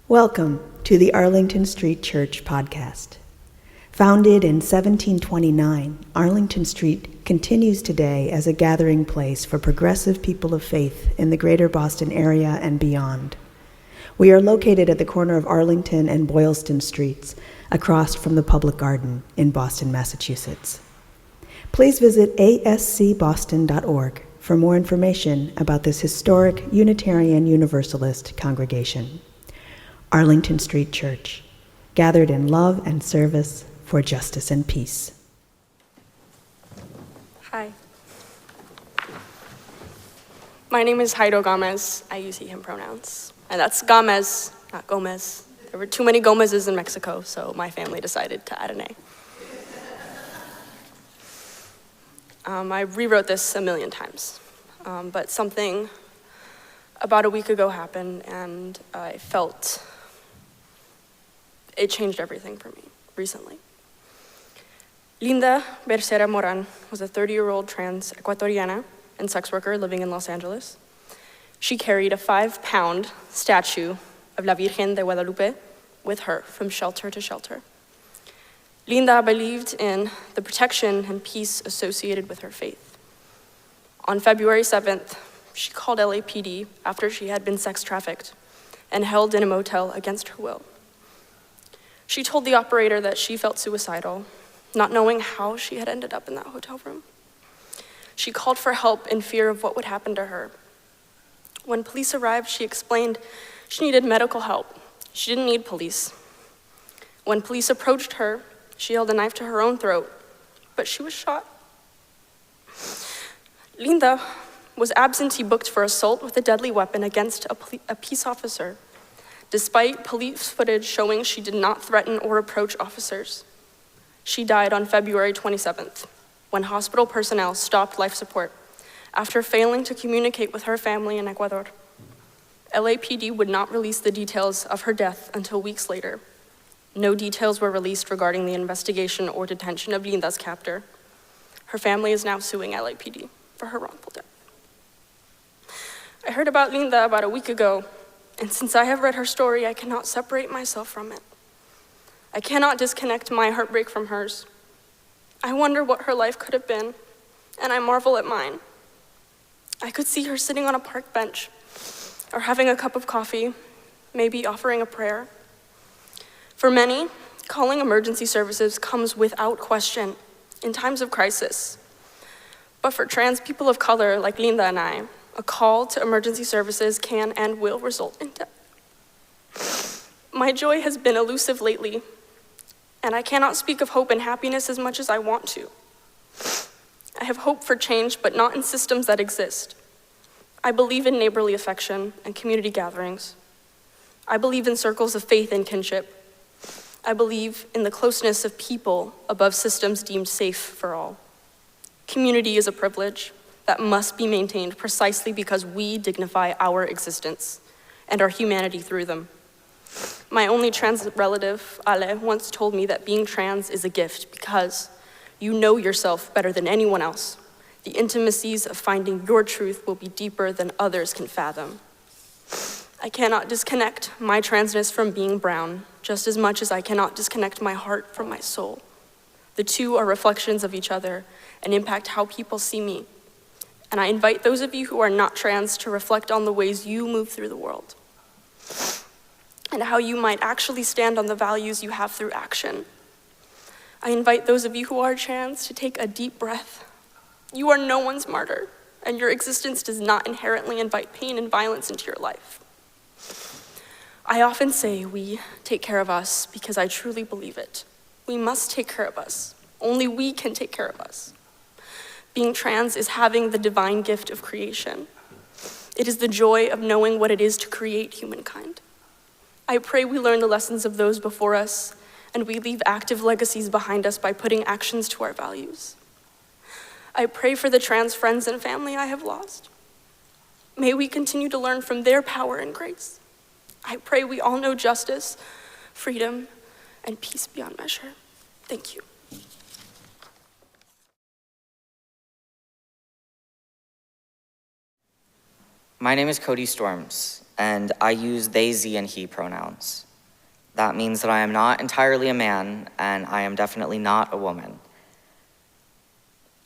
Welcome to the Arlington Street Church podcast. Founded in 1729, Arlington Street continues today as a gathering place for progressive people of faith in the greater Boston area and beyond. We are located at the corner of Arlington and Boylston Streets, across from the Public Garden in Boston, Massachusetts. Please visit ascboston.org for more information about this historic Unitarian Universalist congregation. Arlington Street Church, gathered in love and service for justice and peace. Hi. My name is Jairo Gomez. I use he, him pronouns. And that's Gomez, not Gomez. There were too many Gomez's in Mexico, so my family decided to add an A. I rewrote this a million times, but something about a week ago happened, and I felt it changed everything for me recently. Linda Becerra Moran was a 30-year-old trans Ecuadoriana and sex worker living in Los Angeles. She carried a 5-pound statue of La Virgen de Guadalupe with her from shelter to shelter. Linda believed in the protection and peace associated with her faith. On February 7th, she called LAPD after she had been sex trafficked and held in a motel against her will. She told the operator that she felt suicidal, not knowing how she had ended up in that hotel room. She called for help in fear of what would happen to her. When police arrived, she explained she needed medical help. She didn't need police. When police approached her, she held a knife to her own throat, but she was shot. Linda was absentee booked for assault with a deadly weapon against a peace officer, despite police footage showing she did not threaten or approach officers. She died on February 27th, when hospital personnel stopped life support after failing to communicate with her family in Ecuador. LAPD would not release the details of her death until weeks later. No details were released regarding the investigation or detention of Linda's captor. Her family is now suing LAPD for her wrongful death. I heard about Linda about a week ago, and since I have read her story, I cannot separate myself from it. I cannot disconnect my heartbreak from hers. I wonder what her life could have been, and I marvel at mine. I could see her sitting on a park bench, or having a cup of coffee, maybe offering a prayer. For many, calling emergency services comes without question in times of crisis. But for trans people of color like Linda and I, a call to emergency services can and will result in death. My joy has been elusive lately, and I cannot speak of hope and happiness as much as I want to. I have hope for change, but not in systems that exist. I believe in neighborly affection and community gatherings. I believe in circles of faith and kinship. I believe in the closeness of people above systems deemed safe for all. Community is a privilege that must be maintained precisely because we dignify our existence and our humanity through them. My only trans relative, Ale, once told me that being trans is a gift because you know yourself better than anyone else. The intimacies of finding your truth will be deeper than others can fathom. I cannot disconnect my transness from being brown, just as much as I cannot disconnect my heart from my soul. The two are reflections of each other and impact how people see me. And I invite those of you who are not trans to reflect on the ways you move through the world and how you might actually stand on the values you have through action. I invite those of you who are trans to take a deep breath. You are no one's martyr, and your existence does not inherently invite pain and violence into your life. I often say we take care of us because I truly believe it. We must take care of us. Only we can take care of us. Being trans is having the divine gift of creation. It is the joy of knowing what it is to create humankind. I pray we learn the lessons of those before us, and we leave active legacies behind us by putting actions to our values. I pray for the trans friends and family I have lost. May we continue to learn from their power and grace. I pray we all know justice, freedom, and peace beyond measure. Thank you. My name is Cody Storms, and I use they, ze, and he pronouns. That means that I am not entirely a man, and I am definitely not a woman.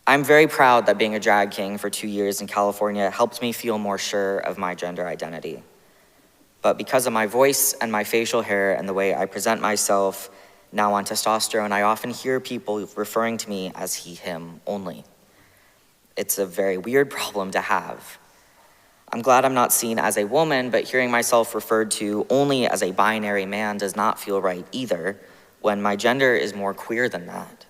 I'm very proud that being a drag king for 2 years in California helped me feel more sure of my gender identity. But because of my voice and my facial hair and the way I present myself now on testosterone, I often hear people referring to me as he, him only. It's a very weird problem to have. I'm glad I'm not seen as a woman, but hearing myself referred to only as a binary man does not feel right either, when my gender is more queer than that.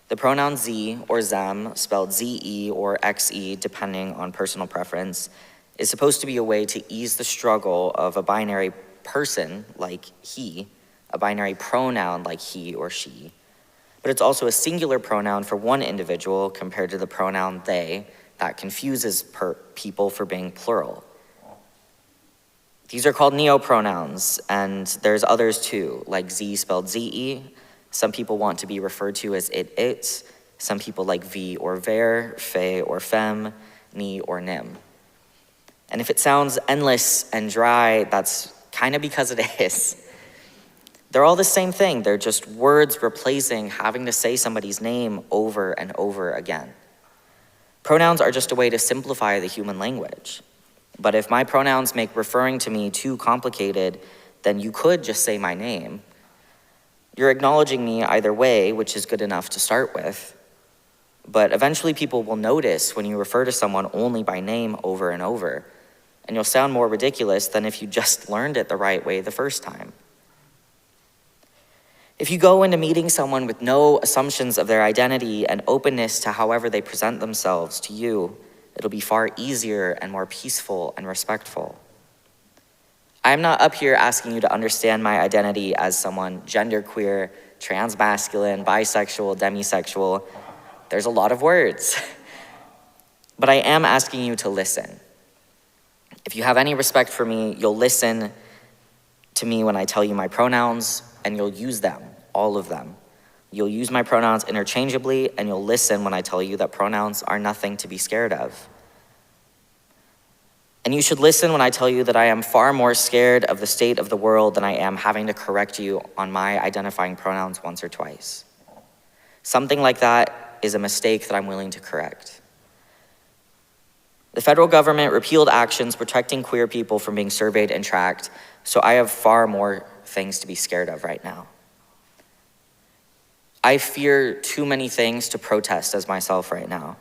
The pronoun ze or them, spelled ze or xe, depending on personal preference, is supposed to be a way to ease the struggle of a binary person like he, a binary pronoun like he or she, but it's also a singular pronoun for one individual compared to the pronoun they that confuses people for being plural. These are called neopronouns, and there's others too, like ze spelled ze. Some people want to be referred to as it, its. Some people like v or ver, fe or fem, ni or nim. And if it sounds endless and dry, that's kind of because it is. They're all the same thing. They're just words replacing having to say somebody's name over and over again. Pronouns are just a way to simplify the human language. But if my pronouns make referring to me too complicated, then you could just say my name. You're acknowledging me either way, which is good enough to start with. But eventually people will notice when you refer to someone only by name over and over, and you'll sound more ridiculous than if you just learned it the right way the first time. If you go into meeting someone with no assumptions of their identity and openness to however they present themselves to you, it'll be far easier and more peaceful and respectful. I'm not up here asking you to understand my identity as someone genderqueer, transmasculine, bisexual, demisexual. There's a lot of words. But I am asking you to listen. If you have any respect for me, you'll listen to me when I tell you my pronouns, and you'll use them, all of them. You'll use my pronouns interchangeably, and you'll listen when I tell you that pronouns are nothing to be scared of. And you should listen when I tell you that I am far more scared of the state of the world than I am having to correct you on my identifying pronouns once or twice. Something like that is a mistake that I'm willing to correct. The federal government repealed actions protecting queer people from being surveyed and tracked, so I have far more things to be scared of right now. I fear too many things to protest as myself right now.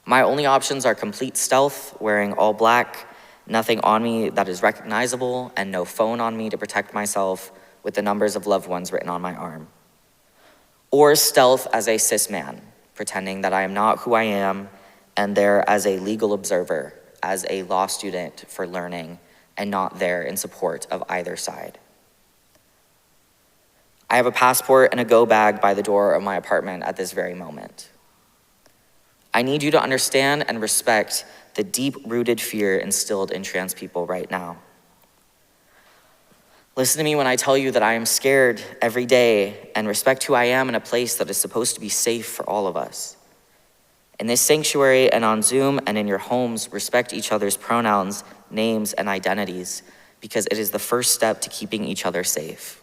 My only options are complete stealth, wearing all black, nothing on me that is recognizable, and no phone on me to protect myself with the numbers of loved ones written on my arm. Or stealth as a cis man, pretending that I am not who I am, and there as a legal observer, as a law student for learning, and not there in support of either side. I have a passport and a go bag by the door of my apartment at this very moment. I need you to understand and respect the deep-rooted fear instilled in trans people right now. Listen to me when I tell you that I am scared every day, and respect who I am in a place that is supposed to be safe for all of us. In this sanctuary and on Zoom and in your homes, respect each other's pronouns, names, and identities, because it is the first step to keeping each other safe.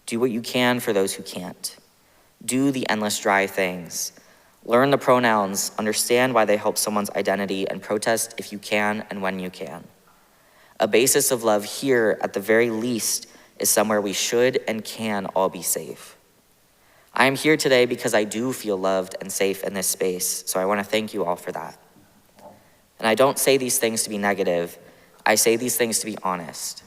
Do what you can for those who can't. Do the endless dry things. Learn the pronouns, understand why they help someone's identity, and protest if you can and when you can. A basis of love here, at the very least, is somewhere we should and can all be safe. I am here today because I do feel loved and safe in this space, so I want to thank you all for that. And I don't say these things to be negative, I say these things to be honest.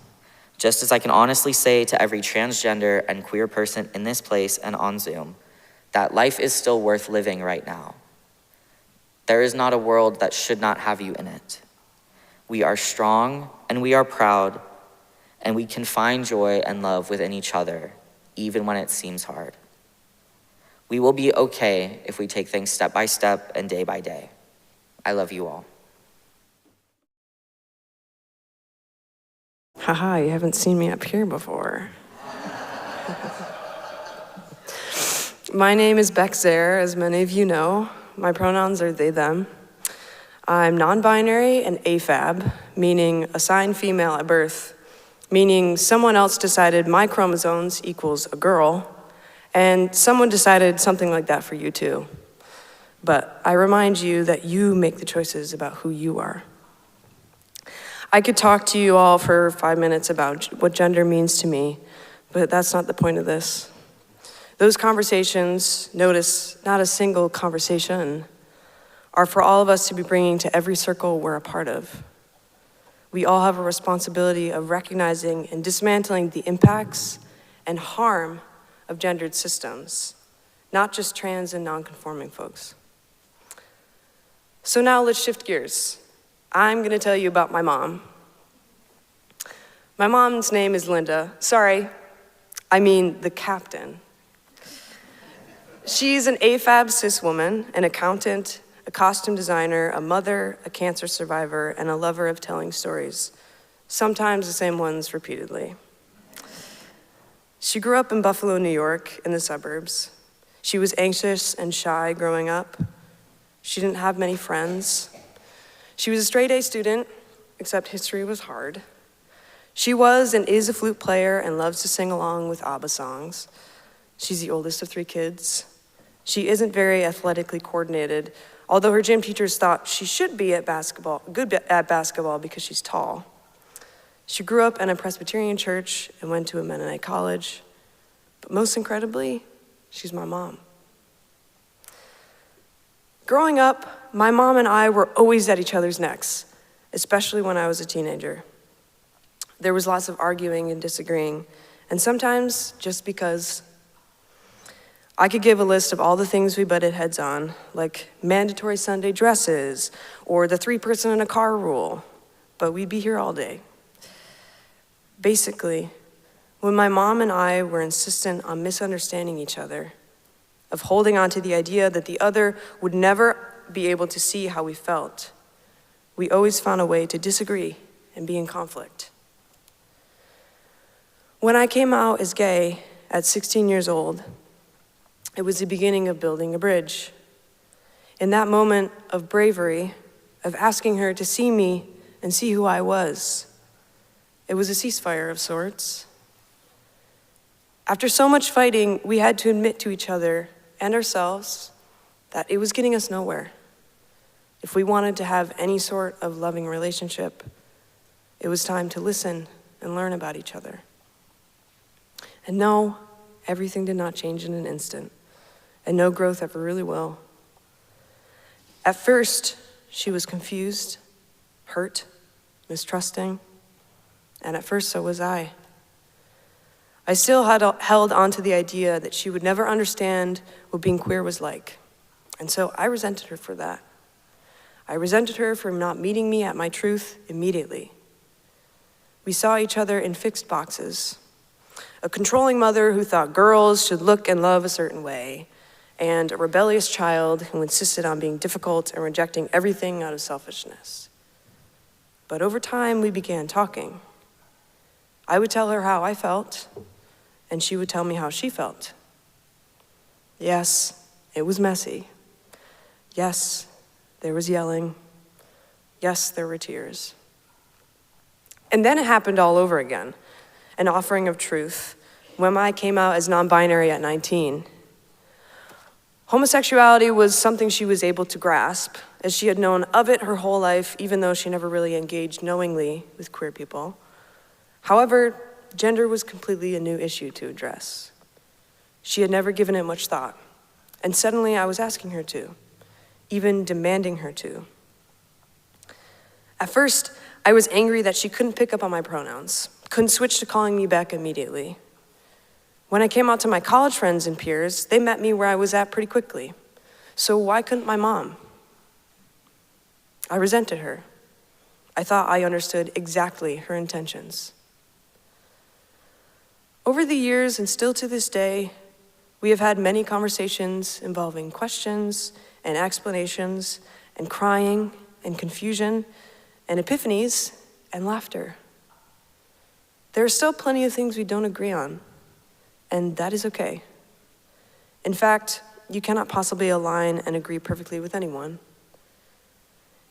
Just as I can honestly say to every transgender and queer person in this place and on Zoom, that life is still worth living right now. There is not a world that should not have you in it. We are strong and we are proud, and we can find joy and love within each other, even when it seems hard. We will be okay if we take things step by step and day by day. I love you all. Haha, you haven't seen me up here before. My name is Beck Zare, as many of you know. My pronouns are they, them. I'm non-binary and AFAB, meaning assigned female at birth, meaning someone else decided my chromosomes equals a girl, and someone decided something like that for you too. But I remind you that you make the choices about who you are. I could talk to you all for 5 minutes about what gender means to me, but that's not the point of this. Those conversations, notice not a single conversation, are for all of us to be bringing to every circle we're a part of. We all have a responsibility of recognizing and dismantling the impacts and harm of gendered systems, not just trans and non-conforming folks. So now let's shift gears. I'm gonna tell you about my mom. My mom's name is Linda. Sorry, I mean the captain. She's an AFAB cis woman, an accountant, a costume designer, a mother, a cancer survivor, and a lover of telling stories, sometimes the same ones repeatedly. She grew up in Buffalo, New York, in the suburbs. She was anxious and shy growing up. She didn't have many friends. She was a straight A student, except history was hard. She was and is a flute player and loves to sing along with ABBA songs. She's the oldest of 3 kids. She isn't very athletically coordinated, although her gym teachers thought she should be good at basketball because she's tall. She grew up in a Presbyterian church and went to a Mennonite college, but most incredibly, she's my mom. Growing up, my mom and I were always at each other's necks, especially when I was a teenager. There was lots of arguing and disagreeing, and sometimes just because. I could give a list of all the things we butted heads on, like mandatory Sunday dresses or the 3-person in a car rule, but we'd be here all day. Basically, when my mom and I were insistent on misunderstanding each other, of holding on to the idea that the other would never be able to see how we felt, we always found a way to disagree and be in conflict. When I came out as gay at 16 years old, it was the beginning of building a bridge. In that moment of bravery, of asking her to see me and see who I was, it was a ceasefire of sorts. After so much fighting, we had to admit to each other and ourselves that it was getting us nowhere. If we wanted to have any sort of loving relationship, it was time to listen and learn about each other. And no, everything did not change in an instant. And no growth ever really will. At first, she was confused, hurt, mistrusting, and at first so was I. I still held on to the idea that she would never understand what being queer was like, and so I resented her for that. I resented her for not meeting me at my truth immediately. We saw each other in fixed boxes. A controlling mother who thought girls should look and love a certain way, and a rebellious child who insisted on being difficult and rejecting everything out of selfishness. But over time, we began talking. I would tell her how I felt, and she would tell me how she felt. Yes, it was messy. Yes, there was yelling. Yes, there were tears. And then it happened all over again, an offering of truth, when I came out as non-binary at 19. Homosexuality was something she was able to grasp, as she had known of it her whole life, even though she never really engaged knowingly with queer people. However, gender was completely a new issue to address. She had never given it much thought, and suddenly I was asking her to, even demanding her to. At first, I was angry that she couldn't pick up on my pronouns, couldn't switch to calling me back immediately. When I came out to my college friends and peers, they met me where I was at pretty quickly. So why couldn't my mom? I resented her. I thought I understood exactly her intentions. Over the years, and still to this day, we have had many conversations involving questions and explanations and crying and confusion and epiphanies and laughter. There are still plenty of things we don't agree on, and that is okay. In fact, you cannot possibly align and agree perfectly with anyone.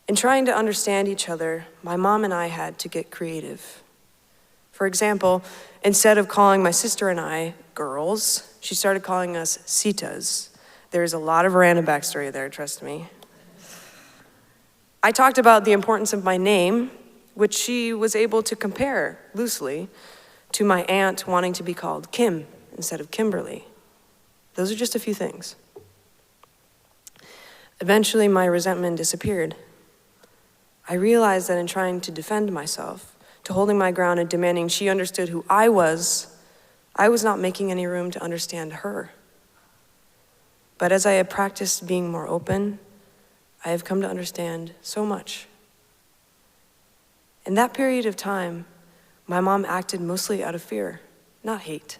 In trying to understand each other, my mom and I had to get creative. For example, instead of calling my sister and I girls, she started calling us Citas. There's a lot of random backstory there, trust me. I talked about the importance of my name, which she was able to compare loosely to my aunt wanting to be called Kim instead of Kimberly. Those are just a few things. Eventually, my resentment disappeared. I realized that in trying to defend myself, to holding my ground and demanding she understood who I was not making any room to understand her. But as I have practiced being more open, I have come to understand so much. In that period of time, my mom acted mostly out of fear, not hate.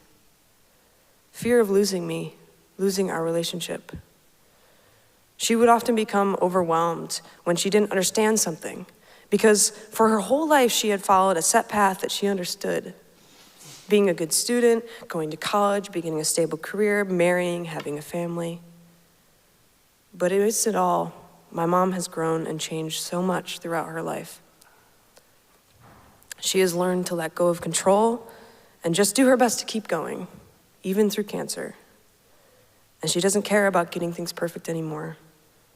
Fear of losing me, losing our relationship. She would often become overwhelmed when she didn't understand something, because for her whole life she had followed a set path that she understood. Being a good student, going to college, beginning a stable career, marrying, having a family. But amidst it all, my mom has grown and changed so much throughout her life. She has learned to let go of control and just do her best to keep going, even through cancer. And she doesn't care about getting things perfect anymore.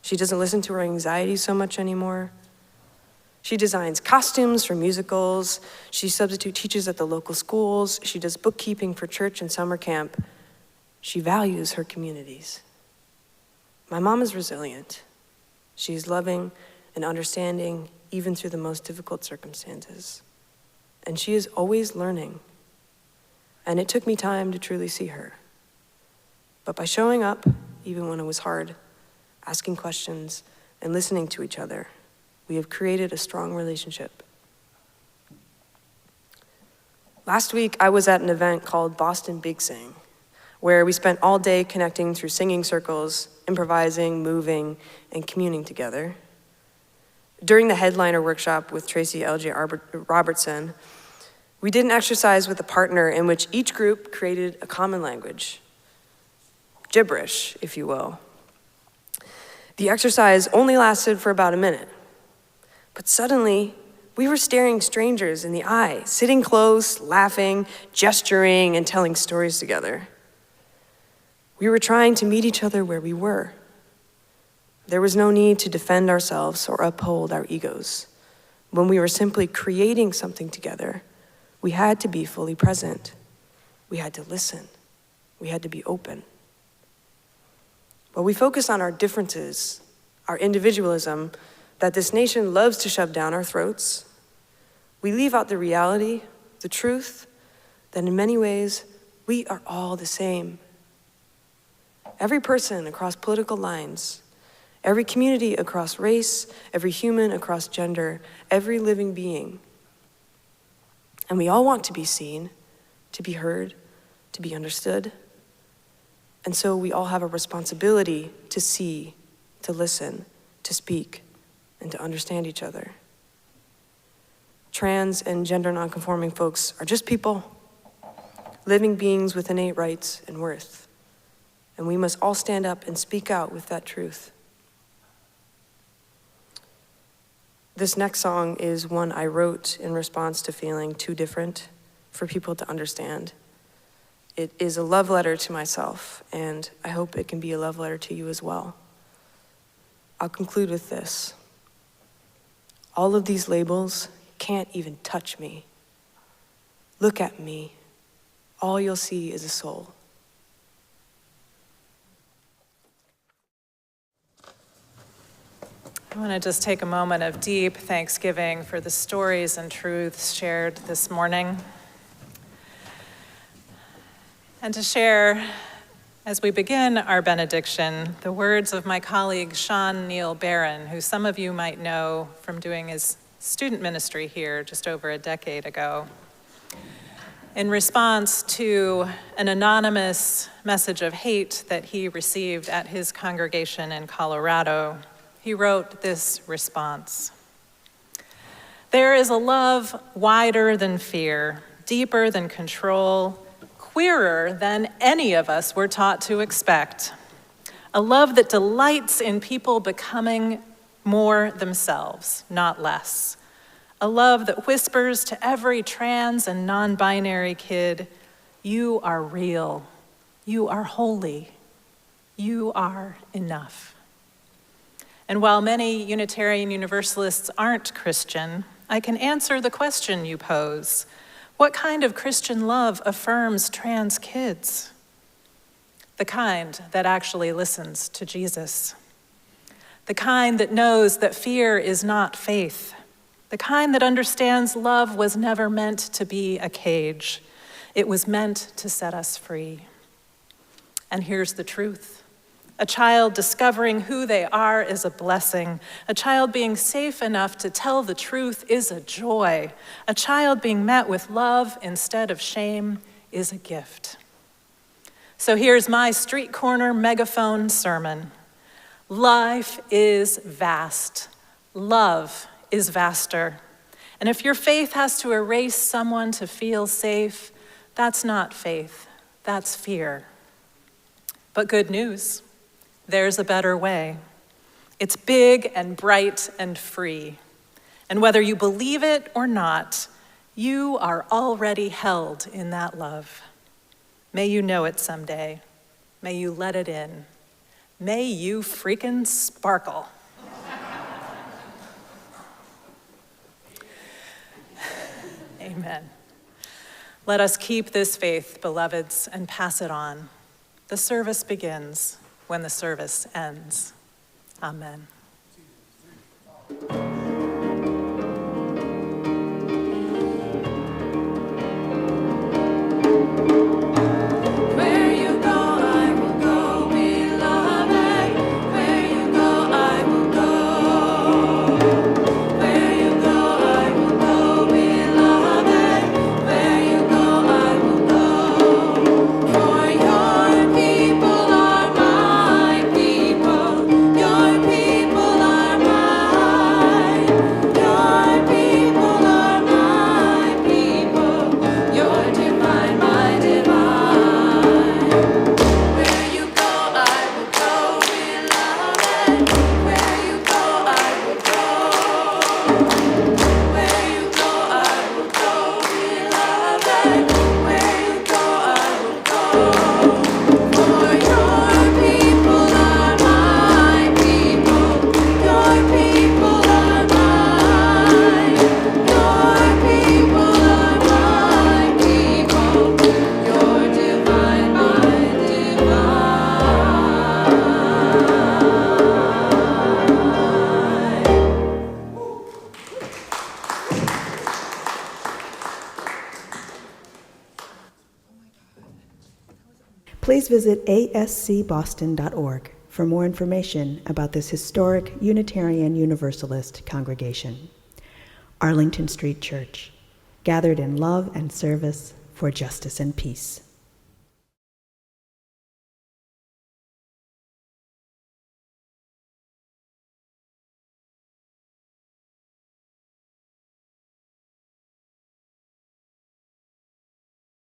She doesn't listen to her anxiety so much anymore. She designs costumes for musicals. She substitute teaches at the local schools. She does bookkeeping for church and summer camp. She values her communities. My mom is resilient. She's loving and understanding even through the most difficult circumstances. And she is always learning. And it took me time to truly see her. But by showing up, even when it was hard, asking questions, and listening to each other, we have created a strong relationship. Last week, I was at an event called Boston Big Sing, where we spent all day connecting through singing circles, improvising, moving, and communing together. During the headliner workshop with Tracy L.J. Robertson, we did an exercise with a partner in which each group created a common language, gibberish, if you will. The exercise only lasted for about a minute, but suddenly we were staring strangers in the eye, sitting close, laughing, gesturing, and telling stories together. We were trying to meet each other where we were. There was no need to defend ourselves or uphold our egos. When we were simply creating something together, we had to be fully present. We had to listen. We had to be open. But we focus on our differences, our individualism, that this nation loves to shove down our throats. We leave out the reality, the truth, that in many ways, we are all the same. Every person across political lines, every community across race, every human across gender, every living being. And we all want to be seen, to be heard, to be understood. And so we all have a responsibility to see, to listen, to speak, and to understand each other. Trans and gender nonconforming folks are just people, living beings with innate rights and worth. And we must all stand up and speak out with that truth. This next song is one I wrote in response to feeling too different for people to understand. It is a love letter to myself, and I hope it can be a love letter to you as well. I'll conclude with this. All of these labels can't even touch me. Look at me. All you'll see is a soul. I want to just take a moment of deep thanksgiving for the stories and truths shared this morning. And to share, as we begin our benediction, the words of my colleague Sean Neil Barron, who some of you might know from doing his student ministry here just over a decade ago. In response to an anonymous message of hate that he received at his congregation in Colorado, he wrote this response. There is a love wider than fear, deeper than control, queerer than any of us were taught to expect. A love that delights in people becoming more themselves, not less. A love that whispers to every trans and non-binary kid, you are real, you are holy, you are enough. And while many Unitarian Universalists aren't Christian, I can answer the question you pose. What kind of Christian love affirms trans kids? The kind that actually listens to Jesus. The kind that knows that fear is not faith. The kind that understands love was never meant to be a cage. It was meant to set us free. And here's the truth. A child discovering who they are is a blessing. A child being safe enough to tell the truth is a joy. A child being met with love instead of shame is a gift. So here's my street corner megaphone sermon. Life is vast. Love is vaster. And if your faith has to erase someone to feel safe, that's not faith, that's fear. But good news, there's a better way. It's big and bright and free. And whether you believe it or not, you are already held in that love. May you know it someday. May you let it in. May you freaking sparkle. Amen. Let us keep this faith, beloveds, and pass it on. The service begins when the service ends. Amen. Please visit ascboston.org for more information about this historic Unitarian Universalist congregation. Arlington Street Church, gathered in love and service for justice and peace.